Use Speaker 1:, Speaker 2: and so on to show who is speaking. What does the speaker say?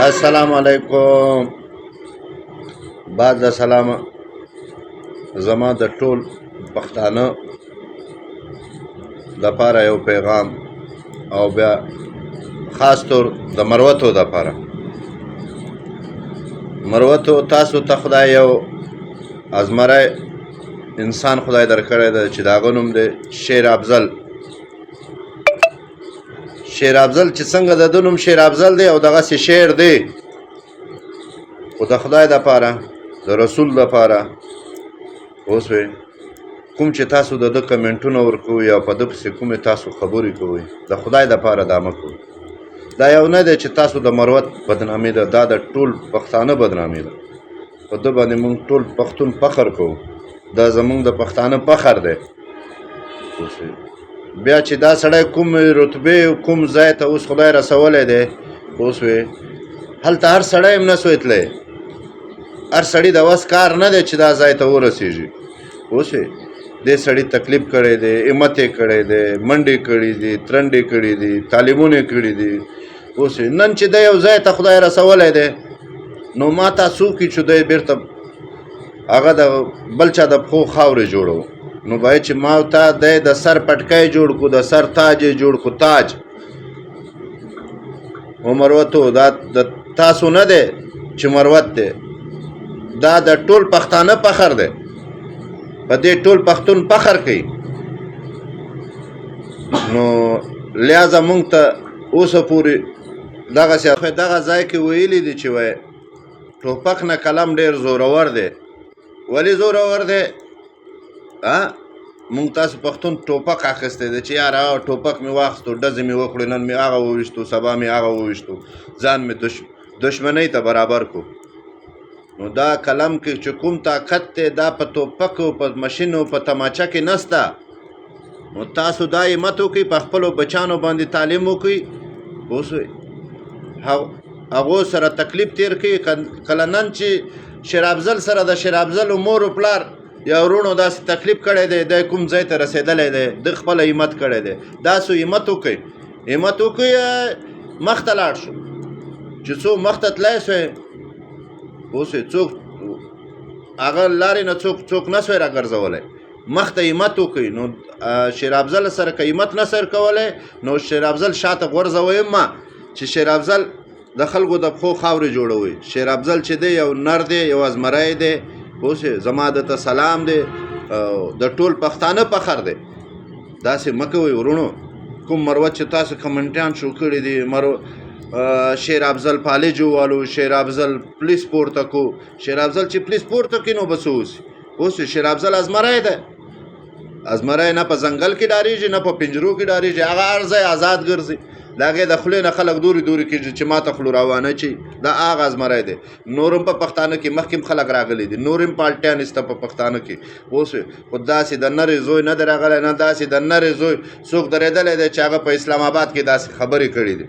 Speaker 1: السلام علیکم. بعد د سلام زما د ټول پښتانه دپاره یو پیغام او بیا خاص طور د مروتو دپاره. مروتو تاسو ته خدای یو ازمری انسان خدای درکړی دی چې د هغه نوم دی شیر افضل. شیر افضل چې څنګه د ده نوم شیر افضل دی او دغسې شعر دی، خو د خدای دپاره د رسول دپاره اوسوې کوم چې تاسو د ده کمنټونه ورکوئ او په ده پسې کومې تاسو خبرې کوئ، د خدای دپاره دا مه کوئ. دا یو نه دی چې تاسو د مروت بدنامي ده، دا د ټول پښتانه بدنامي ده. په ده باندې موږ ټول پښتون فخر کوو، دا زموږ د پښتانه فخر دی. بیا چې دا سړی کوم رتبې کوم ځای ته اوس خدای رسولی دی، اوسوې هلته هر سړی هم نه سوی تلی، هر سړي د وس کار نه دی چې دا ځای ته ورسېږي. اوسوې دې سړي تکلیف کړی دی، همت یې کړی دی، منډې کړي دي، ترنډې کړي دي، تعلیمونه یې کړي دي. اوسوې نن چې دی یو ځای ته خدای رسولی دی، نو ما ته څوک چې دی بېرته هغه د بل چا د پښو خاورې جوړو، نو باید چې ما ته دی د سر پټکی جوړ کړو، د سر تاج یې جوړ کړو، تاج. و مروتو دا د تاسو نه دی چې مروت دی، دا د ټول پښتانه فخر دی، په دې ټول پښتون فخر کوي. نو لہذا مونږ ته اوسه پورې دغسې دغه ځای کې ویلي دي چې وایي ټوپک نه قلم ډېر زورور دی. ولې زورور دی؟ مونږ تاسو پښتون ټوپک اخیستی دی چې یاره ټوپک مې واخیستو، ډزې مې وکړو، نن مې هغه وویشتو، سبا مې هغه وویشتو، ځان مې دشمنۍ ته برابر کړو. نو دا قلم کې چې کوم طاقت دی دا په ټوپکو، په مشینو، په تماچه کې نسته. نو تاسو دا همت وکړئ، په خپلو بچانو باندې تعلیم وکړئ، اوسئ هغو سره تکلیف تیر کړئ. کله نن چې شیر افضل سره د شیر افضل مور و پلار یا ورونو داسې تکلیف کړی دی، دی کوم ځای ته رسېدلی دی، ده خپله همت کړی دی. داسې همت وکړئ، همت وکړئ، مخ ته لاړ شو. چې څو مخ ته تللی سوی، اوسې څوک هغه لارې نه څوک نه سوی راګرځولی، مخ ته همت وکړئ. نو شیر افضل سره که همت نه سر کولی، نو شیر افضل شاته غورځوئ ما چې شیر افضل د خلکو د پښو خاورې جوړوي. شیر افضل چې دی یو نر دی، یو ازمری دی. اوسې زما ده ته سلام دی، د ټول پښتانه فخر دی. داسې مه کوئ ورونو. کوم مروت چې تاسو کمنټیان شو کړي دي، شیر افضل پالج ووالو، شیر افضل پولیس پورته کو، شیر افضل چې پولیس پورته کړي نو بس اوسي. اوسې شیر افضل ازمری دی، ازمری نه په ځنګل کې ډارېږي، نه په پنجرو کې ډارېږي، هغه هر ځای آزاد ګرځي. د هغې د خولې نه خلک دورې دورې کېږي چې ما ته خولو روانه چي. دا هغه ازمری دی. نور هم په پښتانه کې مخکې هم خلک راغلي دي، نور هم پالټیان شته په پښتانه کې. اوسې خو داسې د نرې زوی نه دی راغلی، نه داسې د نرې زوی څوک درېدلی دی چې هغه په اسلام آباد کې داسې خبرې کړي دي.